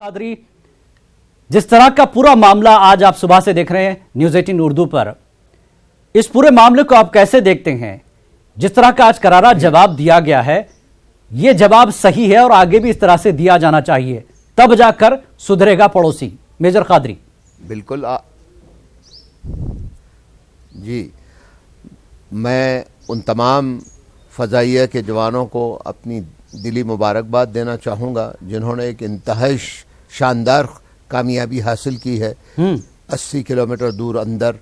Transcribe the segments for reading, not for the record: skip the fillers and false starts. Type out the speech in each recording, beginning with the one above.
कादरी, जिस तरह का पूरा मामला आज आप सुबह से देख रहे हैं न्यूज़ 18 उर्दू पर, इस पूरे मामले को आप कैसे देखते हैं? जिस तरह का आज करारा जवाब दिया गया है, यह जवाब सही है और आगे भी इस तरह से दिया जाना चाहिए, तब जाकर सुधरेगा पड़ोसी। मेजर कादरी। बिल्कुल जी, मैं उन तमाम फ़ज़ाइया के जवानों को अपनी दिली मुबारकबाद देना चाहूँगा जिन्होंने एक इंतहाई शानदार कामयाबी हासिल की है। 80 किलोमीटर दूर अंदर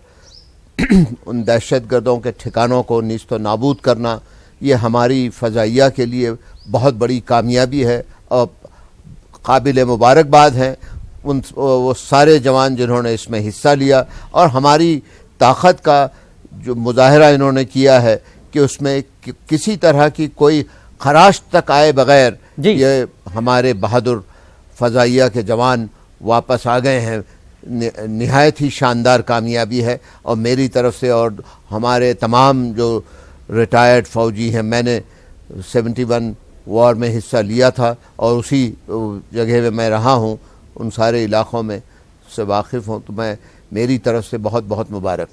उन दहशतगर्दों के ठिकानों को नीस्तो नाबूद करना, ये हमारी फ़ज़ाइया के लिए बहुत बड़ी कामयाबी है और काबिल मुबारकबाद हैं वो सारे जवान जिन्होंने इसमें हिस्सा लिया। और हमारी ताकत का जो मुजाहरा इन्होंने किया है कि उसमें किसी तरह की कोई खराश तक आए बगैर ये हमारे बहादुर फ़ज़ाइया के जवान वापस आ गए हैं, निहायत ही शानदार कामयाबी है। और मेरी तरफ से और हमारे तमाम जो रिटायर्ड फ़ौजी हैं, मैंने 71 वॉर में हिस्सा लिया था और उसी जगह में मैं रहा हूँ, उन सारे इलाक़ों में से वाकिफ़ हूँ, तो मैं मेरी तरफ से बहुत बहुत मुबारक।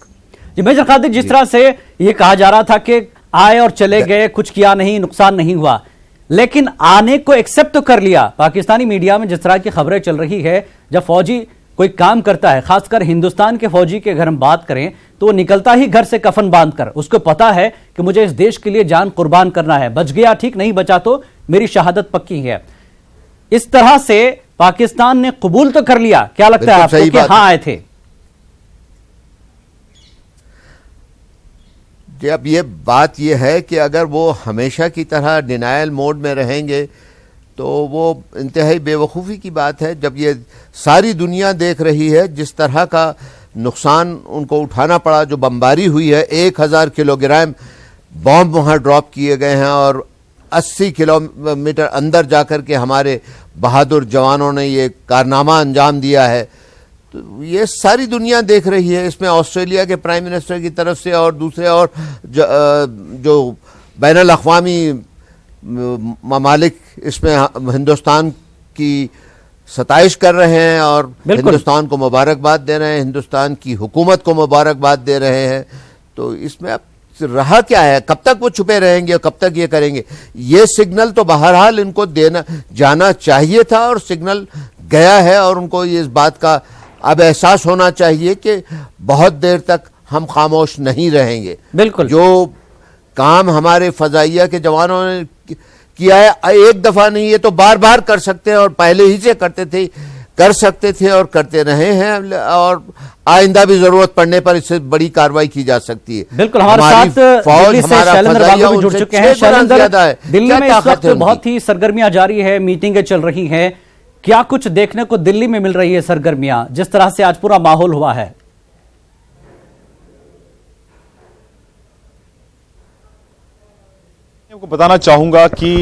जी मेजर कादिर, जिस तरह से ये कहा जा रहा था कि आए और चले गए, कुछ किया नहीं, नुकसान नहीं हुआ, लेकिन आने को एक्सेप्ट तो कर लिया। पाकिस्तानी मीडिया में जिस तरह की खबरें चल रही है, जब फौजी कोई काम करता है, खासकर हिंदुस्तान के फौजी के अगर हम बात करें, तो वो निकलता ही घर से कफन बांधकर, उसको पता है कि मुझे इस देश के लिए जान कुर्बान करना है, बच गया ठीक, नहीं बचा तो मेरी शहादत पक्की है। इस तरह से पाकिस्तान ने कबूल तो कर लिया। क्या लगता है आपको कि हाँ आए थे? अब ये बात ये है कि अगर वो हमेशा की तरह डिनायल मोड में रहेंगे तो वो इंतहाई बेवकूफ़ी की बात है। जब ये सारी दुनिया देख रही है जिस तरह का नुकसान उनको उठाना पड़ा, जो बमबारी हुई है, 1000 किलोग्राम बॉम्ब वहाँ ड्रॉप किए गए हैं और 80 किलोमीटर अंदर जाकर के हमारे बहादुर जवानों ने ये कारनामा अंजाम दिया है, तो ये सारी दुनिया देख रही है। इसमें ऑस्ट्रेलिया के प्राइम मिनिस्टर की तरफ से और दूसरे और जो बैनुल अक़वामी ममालिक इसमें हिंदुस्तान की सताइश कर रहे हैं और हिंदुस्तान को मुबारकबाद दे रहे हैं, हिंदुस्तान की हुकूमत को मुबारकबाद दे रहे हैं। तो इसमें अब रहा क्या है? कब तक वो छुपे रहेंगे, कब तक ये करेंगे? ये सिग्नल तो बहरहाल इनको देना जाना चाहिए था और सिग्नल गया है और उनको इस बात का अब एहसास होना चाहिए कि बहुत देर तक हम खामोश नहीं रहेंगे। बिल्कुल, जो काम हमारे फ़ज़ाइया के जवानों ने किया है, एक दफ़ा नहीं, ये तो बार बार कर सकते हैं और पहले ही से कर सकते थे और करते रहे हैं और आइंदा भी जरूरत पड़ने पर इससे बड़ी कार्रवाई की जा सकती है। बिल्कुल, हमारे साथ दिल्ली से शैलेंद्र बाबू भी जुड़ चुके हैं। शैलेंद्र, दिल्ली में इस वक्त बहुत ही सरगर्मियां जारी है, मीटिंगें चल रही हैं, क्या कुछ देखने को दिल्ली में मिल रही है सरगर्मियां, जिस तरह से आज पूरा माहौल हुआ है? आपको बताना चाहूंगा कि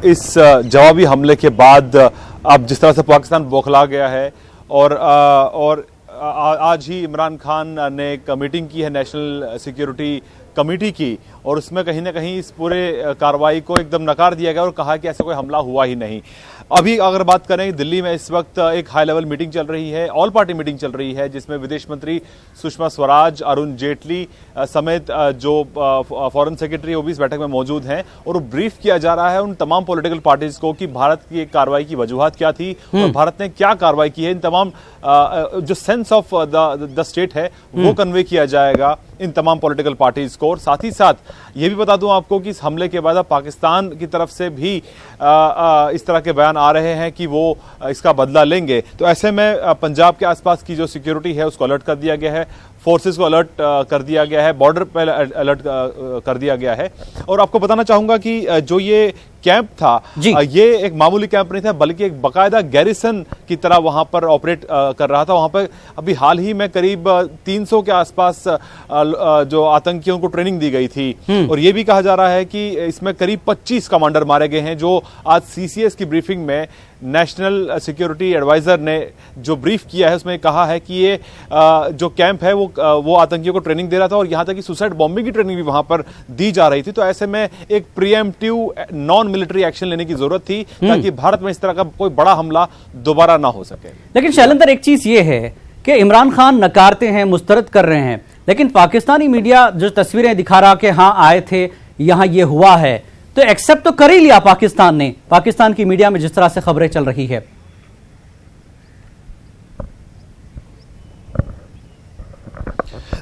इस जवाबी हमले के बाद अब जिस तरह से पाकिस्तान बौखला गया है और आज ही इमरान खान ने एक मीटिंग की है नेशनल सिक्योरिटी कमेटी की और उसमें कहीं ना कहीं इस पूरे कार्रवाई को एकदम नकार दिया गया और कहा कि ऐसा कोई हमला हुआ ही नहीं। अभी अगर बात करें, दिल्ली में इस वक्त एक हाई लेवल मीटिंग चल रही है, ऑल पार्टी मीटिंग चल रही है, जिसमें विदेश मंत्री सुषमा स्वराज, अरुण जेटली समेत जो फॉरेन सेक्रेटरी वो भी इस बैठक में मौजूद हैं और ब्रीफ किया जा रहा है उन तमाम पॉलिटिकल पार्टीज को कि भारत की एक कार्रवाई की वजूहत क्या थी और भारत ने क्या कार्रवाई की है। इन तमाम जो सेंस ऑफ द स्टेट है वो कन्वे किया जाएगा इन तमाम पॉलिटिकल पार्टीज को। और साथ ही साथ ये भी बता दूं आपको कि इस हमले के बाद पाकिस्तान की तरफ से भी इस तरह के बयान आ रहे हैं कि वो इसका बदला लेंगे। तो ऐसे में पंजाब के आसपास की जो सिक्योरिटी है उसको अलर्ट कर दिया गया है, फोर्सेस को अलर्ट कर दिया गया है, बॉर्डर पर अलर्ट कर दिया गया है। और आपको बताना चाहूंगा कि जो ये कैंप था, ये एक मामूली कैंप नहीं था, बल्कि एक बाकायदा गैरिसन की तरह वहां पर ऑपरेट कर रहा था। वहां पर अभी हाल ही में करीब 300 के आसपास जो आतंकियों को ट्रेनिंग दी गई थी और ये भी कहा जा रहा है कि इसमें करीब 25 कमांडर मारे गए हैं, जो आज सीसीएस की ब्रीफिंग में नेशनल सिक्योरिटी एडवाइजर ने जो ब्रीफ किया है उसमें कहा है कि ये जो कैंप है वो आतंकियों को ट्रेनिंग दे रहा था और यहां तक कि सुसाइड बॉम्बिंग की ट्रेनिंग भी वहां पर दी जा रही थी। तो ऐसे में एक प्रीएम्प्टिव नॉन मिलिट्री एक्शन लेने की जरूरत थी ताकि भारत में इस तरह का कोई बड़ा हमला दोबारा ना हो सके। लेकिन शैलेंद्र, एक चीज ये है कि इमरान खान नकारते हैं, मुस्तरद कर रहे हैं, लेकिन पाकिस्तानी मीडिया जो तस्वीरें दिखा रहा कि हाँ आए थे, यहां ये हुआ है, तो एक्सेप्ट तो कर ही लिया पाकिस्तान ने, पाकिस्तान की मीडिया में जिस तरह से खबरें चल रही है।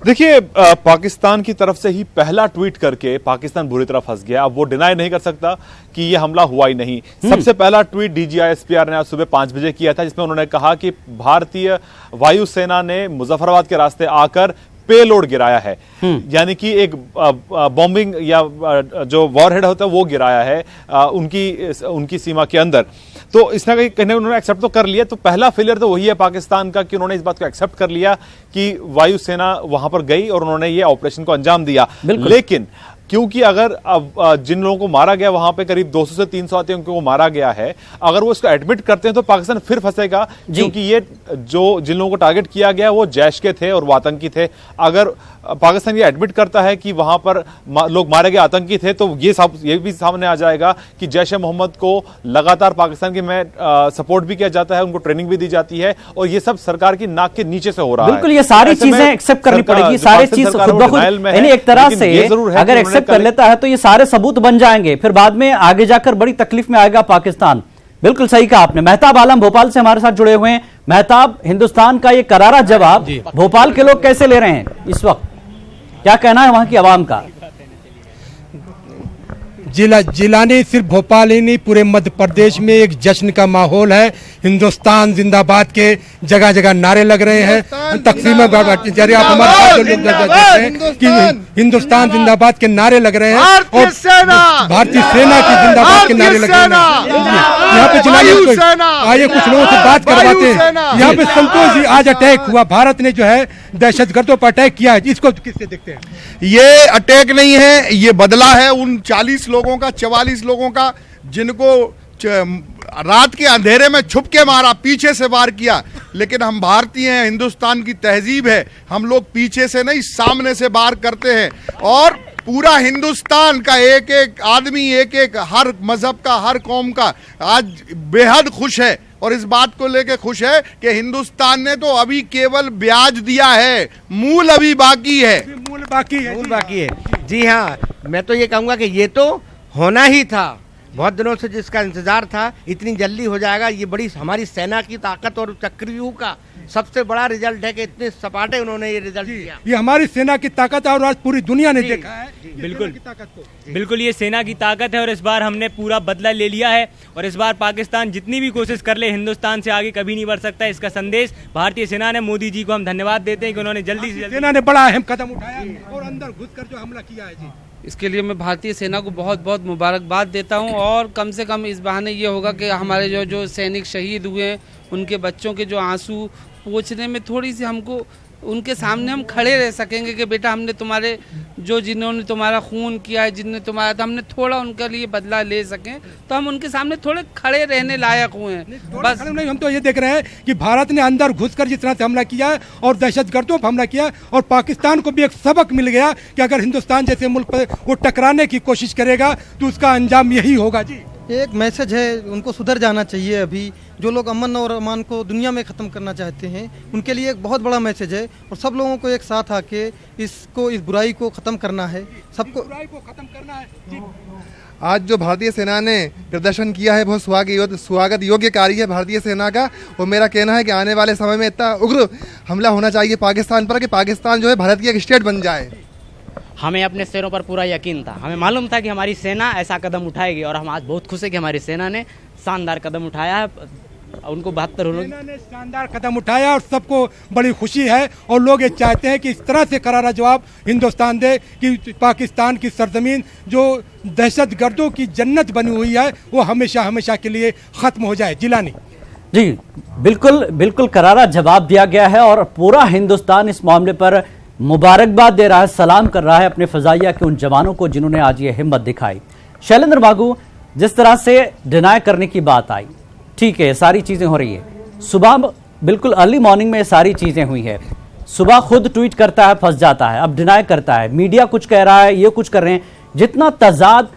देखिए, पाकिस्तान की तरफ से ही पहला ट्वीट करके पाकिस्तान बुरी तरह फंस गया। अब वो डिनाई नहीं कर सकता कि ये हमला हुआ ही नहीं। सबसे पहला ट्वीट डीजीआईएसपीआर ने आज सुबह 5 बजे किया था, जिसमें उन्होंने कहा कि भारतीय वायुसेना ने मुजफ्फराबाद के रास्ते आकर पेलोड गिराया है, यानी कि एक बॉम्बिंग या जो वॉरहेड होता है वो गिराया है उनकी सीमा के अंदर। तो इसने कहीं उन्होंने एक्सेप्ट तो कर लिया। तो पहला फेलियर तो वही है पाकिस्तान का कि उन्होंने इस बात को एक्सेप्ट कर लिया कि वायुसेना वहां पर गई और उन्होंने ये ऑपरेशन को अंजाम दिया। लेकिन क्योंकि अगर जिन लोगों को मारा गया वहां पे करीब 200 से 300 आतंकियों को मारा गया है, अगर वो इसको एडमिट करते हैं तो पाकिस्तान फिर फंसेगा, क्योंकि ये जिन लोगों को टारगेट किया गया वो जैश के थे और वो आतंकी थे। अगर पाकिस्तान ये एडमिट करता है कि वहां पर लोग मारे गए आतंकी थे, तो ये भी सामने आ जाएगा कि जैश ए मोहम्मद को लगातार पाकिस्तान के में सपोर्ट भी किया जाता है, उनको ट्रेनिंग भी दी जाती है, और ये सब सरकार की नाक के नीचे से हो रहा है। बिल्कुल, ये सारी चीजें एक्सेप्ट करनी पड़ेगी, सारी चीज खुद ब खुद, यानी एक तरह से अगर एक्सेप्ट कर लेता है तो ये सारे सबूत बन जाएंगे, फिर बाद में आगे जाकर बड़ी तकलीफ में आएगा पाकिस्तान। बिल्कुल सही कहा आपने। मेहताब आलम भोपाल से हमारे साथ जुड़े हुए हैं। मेहताब, हिंदुस्तान का ये करारा जवाब भोपाल के लोग कैसे ले रहे हैं इस वक्त, क्या कहना है वहां की आवाम का? जिला नहीं, सिर्फ भोपाल ही नहीं, पूरे मध्य प्रदेश में एक जश्न का माहौल है। हिंदुस्तान जिंदाबाद के जगह जगह नारे लग रहे हैं। तकसीम आप हमारे साथ जो लोग देख रहे हैं कि हिंदुस्तान जिंदाबाद के नारे लग रहे हैं और भारतीय सेना की जिंदाबाद के नारे लग रहे हैं। यहाँ पे आइए कुछ लोगों से बात करवाते हैं। यहाँ पे संतोष जी, आज अटैक हुआ, भारत ने जो है दहशतगर्दों पर अटैक किया है, इसको किससे देखते हैं? ये अटैक नहीं है, ये बदला है उन 40 लोगों का, 44 लोगों का, जिनको रात के अंधेरे में छुप के मारा, पीछे से वार किया। लेकिन हम भारतीय हैं, हिंदुस्तान की तहजीब है, हम लोग पीछे से नहीं सामने से वार करते हैं। और पूरा हिंदुस्तान का एक एक आदमी, एक एक हर मजहब का, हर कौम का आज बेहद खुश है और इस बात को लेकर खुश है कि हिंदुस्तान ने तो अभी केवल ब्याज दिया है, मूल अभी बाकी है। मूल बाकी है। जी हाँ, मैं तो ये कहूँगा कि ये तो होना ही था, बहुत दिनों से जिसका इंतजार था, इतनी जल्दी हो जाएगा। ये बड़ी हमारी सेना की ताकत और चक्रव्यूह का सबसे बड़ा रिजल्ट है कि इतने सपाटे उन्होंने ये रिजल्ट दिया। ये हमारी सेना की ताकत है और आज पूरी दुनिया ने देखा है। बिल्कुल ये सेना की ताकत है और इस बार हमने पूरा बदला ले लिया है। और इस बार पाकिस्तान जितनी भी कोशिश कर ले, हिंदुस्तान से आगे कभी नहीं बढ़ सकता। इसका संदेश भारतीय सेना ने, मोदी जी को हम धन्यवाद देते हैं कि उन्होंने जल्दी से सेना ने बड़ा अहम कदम उठाया और अंदर घुसकर जो हमला किया है। जी, इसके लिए मैं भारतीय सेना को बहुत बहुत मुबारकबाद देता हूं। और कम से कम इस बहाने ये होगा कि हमारे जो सैनिक शहीद हुए हैं, उनके बच्चों के जो आंसू पोंछने में थोड़ी सी हमको उनके सामने हम खड़े रह सकेंगे कि बेटा हमने तुम्हारे जिन्होंने तुम्हारा खून किया है, जिनने तुम्हारा, तो हमने थोड़ा उनके लिए बदला ले सकें, तो हम उनके सामने थोड़े खड़े रहने लायक हुए हैं। बस नहीं, हम तो ये देख रहे हैं कि भारत ने अंदर घुसकर जिस तरह से हमला किया है और दहशतगर्दों पर हमला किया, और पाकिस्तान को भी एक सबक मिल गया कि अगर हिंदुस्तान जैसे मुल्क पर वो टकराने की कोशिश करेगा तो उसका अंजाम यही होगा। जी, एक मैसेज है, उनको सुधर जाना चाहिए। अभी जो लोग अमन और अमान को दुनिया में ख़त्म करना चाहते हैं, उनके लिए एक बहुत बड़ा मैसेज है और सब लोगों को एक साथ आके इस बुराई को ख़त्म करना है, सबको बुराई को ख़त्म करना है। आज जो भारतीय सेना ने प्रदर्शन किया है बहुत स्वागत योग्य कार्य है भारतीय सेना का। और मेरा कहना है कि आने वाले समय में इतना उग्र हमला होना चाहिए पाकिस्तान पर कि पाकिस्तान जो है भारत की एक स्टेट बन जाए। हमें अपने शेरों पर पूरा यकीन था, हमें मालूम था कि हमारी सेना ऐसा कदम उठाएगी और हम आज बहुत खुश हैं कि हमारी सेना ने शानदार कदम उठाया है। उनको 72 सेना ने शानदार कदम उठाया और सबको बड़ी खुशी है और लोग ये चाहते हैं कि इस तरह से करारा जवाब हिंदुस्तान दे कि पाकिस्तान की सरजमीन जो दहशतगर्दों की जन्नत बनी हुई है वो हमेशा हमेशा के लिए खत्म हो जाए। जिलानी जी, बिल्कुल बिल्कुल करारा जवाब दिया गया है और पूरा हिंदुस्तान इस मामले पर मुबारकबाद दे रहा है, सलाम कर रहा है अपने फजाइया के उन जवानों को जिन्होंने आज ये हिम्मत दिखाई। शैलेंद्र बागू, जिस तरह से डिनाई करने की बात आई, ठीक है, सारी चीजें हो रही है, सुबह बिल्कुल अर्ली मॉर्निंग में सारी चीजें हुई है, सुबह खुद ट्वीट करता है, फंस जाता है, अब डिनाई करता है, मीडिया कुछ कह रहा है, ये कुछ कर रहे हैं, जितना तजाद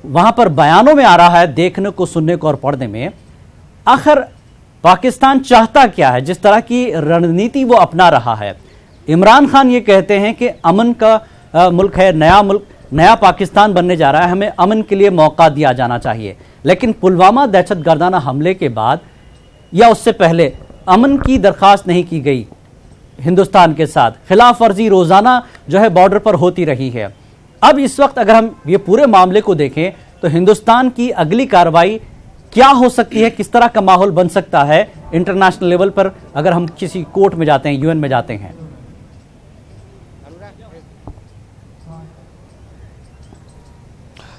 वहां पर बयानों में आ रहा है, देखने को, सुनने को और पढ़ने में, आखिर पाकिस्तान चाहता क्या है? जिस तरह की रणनीति वो अपना रहा है। इमरान खान ये कहते हैं कि अमन का मुल्क है, नया मुल्क, नया पाकिस्तान बनने जा रहा है, हमें अमन के लिए मौका दिया जाना चाहिए। लेकिन पुलवामा दहशतगर्दाना हमले के बाद या उससे पहले अमन की दरखास्त नहीं की गई हिंदुस्तान के साथ, खिलाफ वर्जी रोजाना जो है बॉर्डर पर होती रही है। अब इस वक्त अगर हम ये पूरे मामले को देखें तो हिंदुस्तान की अगली कार्रवाई क्या हो सकती है, किस तरह का माहौल बन सकता है इंटरनेशनल लेवल पर अगर हम किसी कोर्ट में जाते हैं, यूएन में जाते हैं?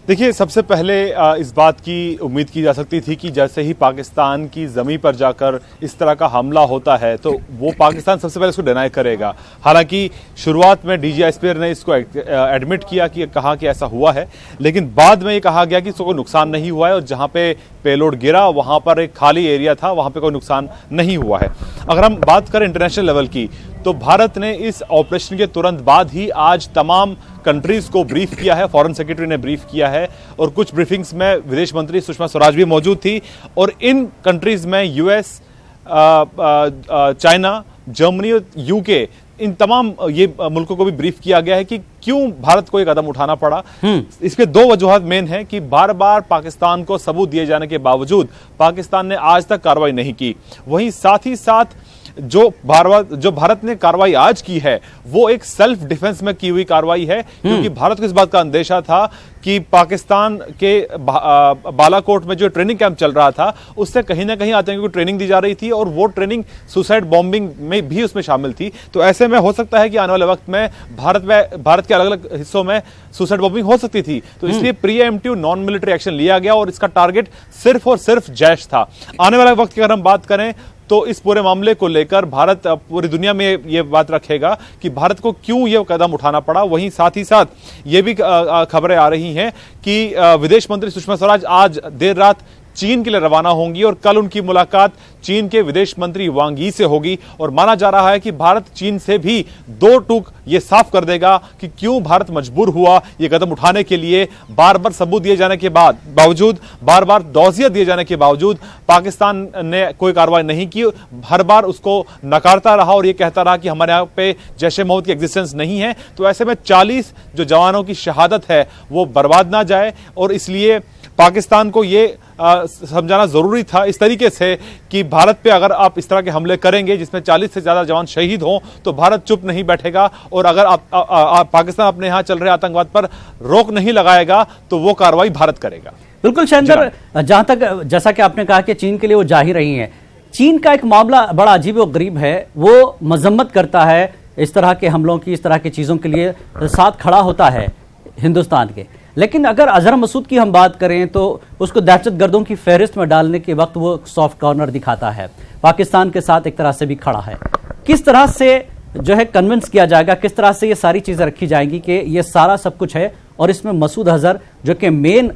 देखिए, सबसे पहले इस बात की उम्मीद की जा सकती थी कि जैसे ही पाकिस्तान की ज़मीं पर जाकर इस तरह का हमला होता है तो वो पाकिस्तान सबसे पहले इसको डिनाई करेगा। हालांकि शुरुआत में डीजी एसपीआर ने इसको एडमिट किया, कि कहा कि ऐसा हुआ है, लेकिन बाद में ये कहा गया कि इसको कोई नुकसान नहीं हुआ है और जहां पे पेलोड गिरा वहां पर एक खाली एरिया था, वहां पे कोई नुकसान नहीं हुआ है। अगर हम बात करें इंटरनेशनल लेवल की, तो भारत ने इस ऑपरेशन के तुरंत बाद ही आज तमाम कंट्रीज को ब्रीफ किया है, फॉरेन सेक्रेटरी ने ब्रीफ किया है, और कुछ ब्रीफिंग्स में विदेश मंत्री सुषमा स्वराज भी मौजूद थी, और इन कंट्रीज में यूएस, चाइना, जर्मनी और यूके, इन तमाम ये मुल्कों को भी ब्रीफ किया गया है कि क्यों भारत को ये कदम उठाना पड़ा। इसके दो वजूहत मेन है कि बार बार पाकिस्तान को सबूत दिए जाने के बावजूद पाकिस्तान ने आज तक कार्रवाई नहीं की। वहीं साथ ही साथ जो भारत ने कार्रवाई आज की है वो एक सेल्फ डिफेंस में की हुई कार्रवाई है, क्योंकि भारत को इस बात का अंदेशा था कि पाकिस्तान के बालाकोट में जो ट्रेनिंग कैंप चल रहा था उससे कहीं ना कहीं आतंकियों को ट्रेनिंग दी जा रही थी, और वो ट्रेनिंग सुसाइड बॉम्बिंग में भी उसमें शामिल थी। तो ऐसे में हो सकता है कि आने वाले वक्त में भारत के अलग अलग हिस्सों में सुसाइड बॉम्बिंग हो सकती थी, तो इसलिए प्रीएम्प्टिव नॉन मिलिट्री एक्शन लिया गया और इसका टारगेट सिर्फ और सिर्फ जैश था। आने वाले वक्त की अगर हम बात करें तो इस पूरे मामले को लेकर भारत पूरी दुनिया में ये बात रखेगा कि भारत को क्यों ये कदम उठाना पड़ा। वहीं साथ ही साथ ये भी खबरें आ रही हैं कि विदेश मंत्री सुषमा स्वराज आज देर रात चीन के लिए रवाना होंगी और कल उनकी मुलाकात चीन के विदेश मंत्री वांग यी से होगी, और माना जा रहा है कि भारत चीन से भी दो टूक ये साफ कर देगा कि क्यों भारत मजबूर हुआ ये कदम उठाने के लिए। बार बार सबूत दिए जाने के बावजूद, बार बार दौसियत दिए जाने के बावजूद पाकिस्तान ने कोई कार्रवाई नहीं की, हर बार उसको नकारता रहा और ये कहता रहा कि हमारे यहाँ पे जैश ए मोहम्मद की एग्जिस्टेंस नहीं है। तो ऐसे में 40 जो जवानों की शहादत है वो बर्बाद ना जाए, और इसलिए पाकिस्तान को ये समझाना जरूरी था इस तरीके से कि भारत पे अगर आप इस तरह के हमले करेंगे जिसमें 40 से ज्यादा जवान शहीद हों तो भारत चुप नहीं बैठेगा, और अगर पाकिस्तान अपने यहां चल रहे आतंकवाद पर रोक नहीं लगाएगा तो वो कार्रवाई भारत करेगा। बिल्कुल शैलेंद्र, जहां तक जैसा कि आपने कहा कि चीन के लिए वो जा ही रही हैं, चीन का एक मामला बड़ा अजीब और गरीब है, वो मजम्मत करता है इस तरह के हमलों की, इस तरह की चीजों के लिए साथ खड़ा होता है हिंदुस्तान के। लेकिन अगर अजहर मसूद की हम बात करें तो उसको दहशतगर्दों की फहरिस्त में डालने के वक्त वो सॉफ्ट कॉर्नर दिखाता है, पाकिस्तान के साथ एक तरह से भी खड़ा है। किस तरह से जो है कन्विंस किया जाएगा, किस तरह से ये सारी चीजें रखी जाएंगी कि ये सारा सब कुछ है और इसमें मसूद अजहर जो कि मेन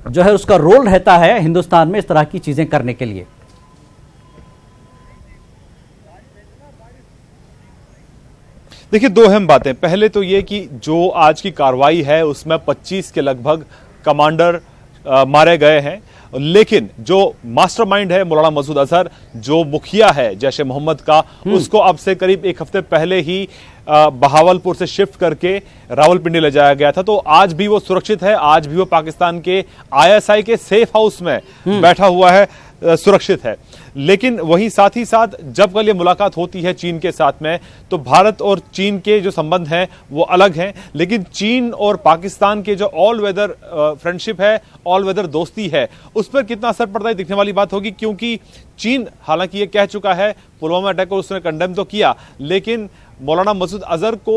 जो है उसका रोल रहता है हिंदुस्तान में इस तरह की चीजें करने के लिए? देखिए, दो अहम बातें। पहले तो ये कि जो आज की कार्रवाई है उसमें 25 के लगभग कमांडर मारे गए हैं, लेकिन जो मास्टरमाइंड है मौलाना मसूद अजहर, जो मुखिया है जैश ए मोहम्मद का, उसको अब से करीब एक हफ्ते पहले ही बहावलपुर से शिफ्ट करके रावलपिंडी ले जाया गया था। तो आज भी वो सुरक्षित है, आज भी वो पाकिस्तान के ISI के सेफ हाउस में बैठा हुआ है, सुरक्षित है। लेकिन वहीं साथ ही साथ जब कल ये मुलाकात होती है चीन के साथ में, तो भारत और चीन के जो संबंध हैं वो अलग हैं, लेकिन चीन और पाकिस्तान के जो ऑल वेदर फ्रेंडशिप है, ऑल वेदर दोस्ती है, उस पर कितना असर पड़ता है दिखने वाली बात होगी। क्योंकि चीन हालांकि ये कह चुका है, पुलवामा अटैक को उसने कंडेम तो किया, लेकिन मौलाना मसूद अजहर को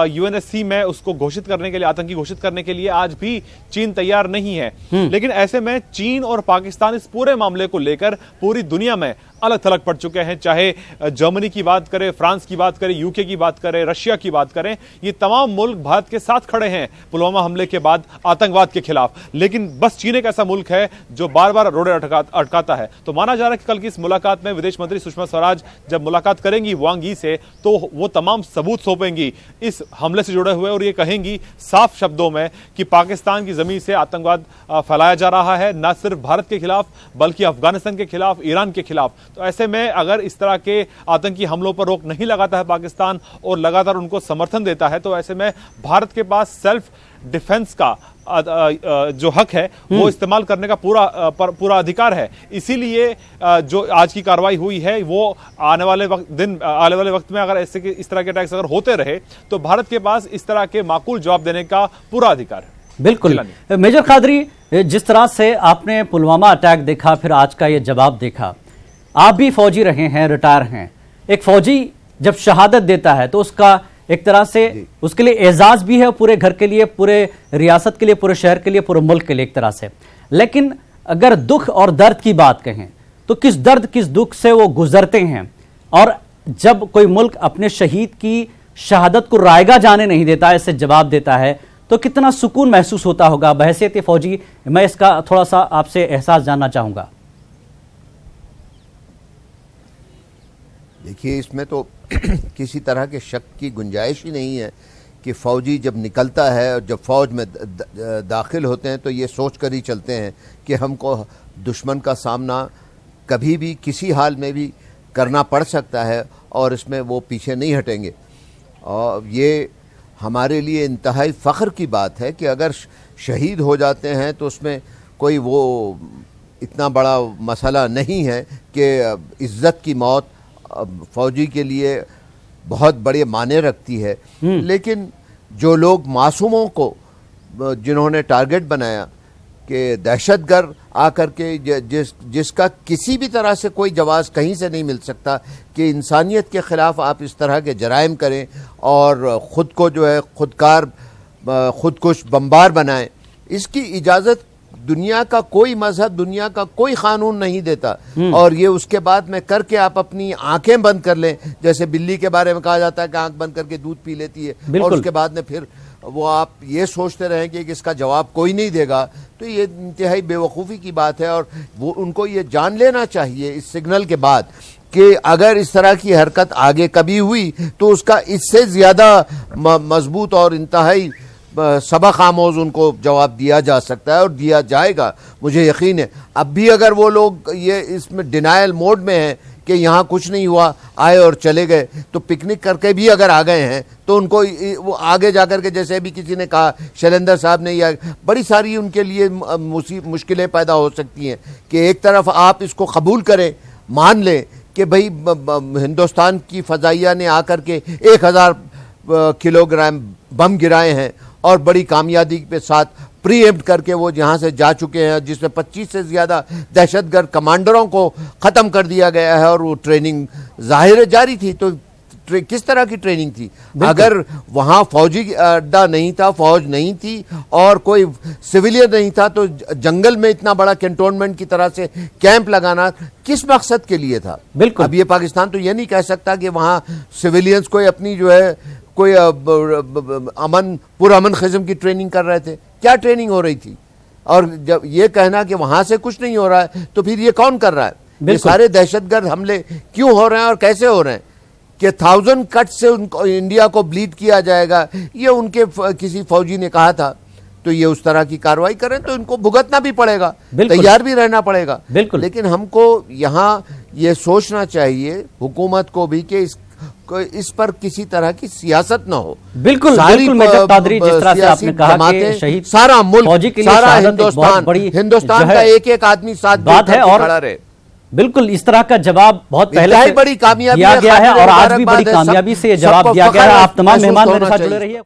UNSC में उसको घोषित करने के लिए, आतंकी घोषित करने के लिए आज भी चीन तैयार नहीं है। लेकिन ऐसे में चीन और पाकिस्तान इस पूरे मामले को लेकर पूरी दुनिया में अलग थलग पड़ चुके हैं। चाहे जर्मनी की बात करें, फ्रांस की बात करें, यूके की बात करें, रशिया की बात करें, ये तमाम मुल्क भारत के साथ खड़े हैं पुलवामा हमले के बाद आतंकवाद के खिलाफ। लेकिन बस चीन एक ऐसा मुल्क है जो बार बार रोड़े अटकाता है। तो माना जा रहा है कि कल की इस मुलाकात में विदेश मंत्री सुषमा स्वराज जब मुलाकात करेंगी वांग यी से, तो वो तमाम सबूत सौंपेंगी इस हमले से जुड़े हुए और ये कहेंगी साफ शब्दों में कि पाकिस्तान की जमीन से आतंकवाद फैलाया जा रहा है, न सिर्फ भारत के खिलाफ बल्कि अफगानिस्तान के खिलाफ, ईरान के खिलाफ। तो ऐसे में अगर इस तरह के आतंकी हमलों पर रोक नहीं लगाता है पाकिस्तान और लगातार उनको समर्थन देता है, तो ऐसे में भारत के पास सेल्फ डिफेंस का जो हक है वो इस्तेमाल करने का पूरा अधिकार है। इसीलिए जो आज की कार्रवाई हुई है वो आने वाले वक्त में अगर ऐसे इस तरह के अटैक्स अगर होते रहे तो भारत के पास इस तरह के माकूल जवाब देने का पूरा अधिकार है। बिल्कुल मेजर कादरी, जिस तरह से आपने पुलवामा अटैक देखा, फिर आज का ये जवाब देखा, आप भी फौजी रहे हैं, रिटायर हैं। एक फौजी जब शहादत देता है तो उसका एक तरह से उसके लिए एजाज भी है, पूरे घर के लिए, पूरे रियासत के लिए, पूरे शहर के लिए, पूरे मुल्क के लिए एक तरह से। लेकिन अगर दुख और दर्द की बात कहें तो किस दर्द किस दुख से वो गुजरते हैं, और जब कोई मुल्क अपने शहीद की शहादत को रायगा जाने नहीं देता, इससे जवाब देता है, तो कितना सुकून महसूस होता होगा। बहैसियत फौजी मैं इसका थोड़ा सा आपसे एहसास जानना चाहूंगा। देखिए, इसमें तो किसी तरह के शक की गुंजाइश ही नहीं है कि फौजी जब निकलता है और जब फौज में दाखिल होते हैं तो ये सोच कर ही चलते हैं कि हमको दुश्मन का सामना कभी भी किसी हाल में भी करना पड़ सकता है और इसमें वो पीछे नहीं हटेंगे। और ये हमारे लिए इंतहाई फ़ख्र की बात है कि अगर शहीद हो जाते हैं तो उसमें कोई वो इतना बड़ा मसला नहीं है कि इज़्ज़त की मौत फौजी के लिए बहुत बड़े माने रखती है। लेकिन जो लोग मासूमों को जिन्होंने टारगेट बनाया कि दहशतगर्द आकर के जिसका किसी भी तरह से कोई जवाब कहीं से नहीं मिल सकता कि इंसानियत के ख़िलाफ़ आप इस तरह के जराइम करें और ख़ुद को जो है खुदकुश बम्बार बनाएं, इसकी इजाज़त दुनिया का कोई मजहब, दुनिया का कोई कानून नहीं देता। और ये उसके बाद में करके आप अपनी आंखें बंद कर लें, जैसे बिल्ली के बारे में कहा जाता है कि आंख बंद करके दूध पी लेती है, और उसके बाद में फिर वो आप ये सोचते रहेंगे कि इसका जवाब कोई नहीं देगा, तो ये इंतहाई बेवकूफ़ी की बात है। और वो उनको ये जान लेना चाहिए इस सिग्नल के बाद कि अगर इस तरह की हरकत आगे कभी हुई तो उसका इससे ज़्यादा मजबूत और इंतहाई सबक आमोज उनको जवाब दिया जा सकता है और दिया जाएगा, मुझे यकीन है। अब भी अगर वो लोग ये इसमें डिनायल मोड में हैं कि यहाँ कुछ नहीं हुआ, आए और चले गए, तो पिकनिक करके भी अगर आ गए हैं तो उनको वो आगे जाकर के, जैसे अभी किसी ने कहा, शैलेंद्र साहब ने, या बड़ी सारी उनके लिए मुश्किलें पैदा हो सकती हैं कि एक तरफ आप इसको कबूल करें, मान लें कि भाई हिंदुस्तान की फ़ज़ाइया ने आकर के 1000 किलोग्राम बम गिराए हैं और बड़ी कामयाबी के साथ प्रीएम्प्ट करके वो यहाँ से जा चुके हैं, जिसमें 25 से ज़्यादा दहशतगर्द कमांडरों को ख़त्म कर दिया गया है और वो ट्रेनिंग ज़ाहिर जारी थी। तो किस तरह की ट्रेनिंग थी? अगर वहाँ फौजी अड्डा नहीं था, फौज नहीं थी और कोई सिविलियन नहीं था, तो जंगल में इतना बड़ा कैंटोनमेंट की तरह से कैंप लगाना किस मकसद के लिए था? बिल्कुल। अब ये पाकिस्तान तो ये नहीं कह सकता कि वहाँ सिविलियंस को अपनी जो है कोई पुरअमन ख़िज़्म की ट्रेनिंग कर रहे थे। क्या ट्रेनिंग हो रही थी? और जब ये कहना कि वहाँ से कुछ नहीं हो रहा है, तो फिर ये कौन कर रहा है? ये सारे दहशतगर्द हमले क्यों हो रहे हैं और कैसे हो रहे हैं? कि 1000 कट से उनको इंडिया को ब्लीड किया जाएगा, ये उनके किसी फौजी ने कहा था, तो ये उस तरह की कार्रवाई करें तो इनको भुगतना भी पड़ेगा, तैयार भी रहना पड़ेगा। लेकिन हमको यहाँ ये सोचना चाहिए हुकूमत को भी कि इस पर किसी तरह की सियासत ना हो। बिल्कुल मेजर कादरी, जिस तरह से आपने कहा कि शहीद सारा मुल्क, फौजी के लिए सारा हिंदुस्तान का एक आदमी साथ बात है और खड़ा रहे। बिल्कुल इस तरह का जवाब बहुत पहले से बड़ी कामयाबी दिया गया है और आज भी बड़ी कामयाबी से ये जवाब दिया गया है। आप तमाम मेहमान मेरे साथ जुड़े रहिए।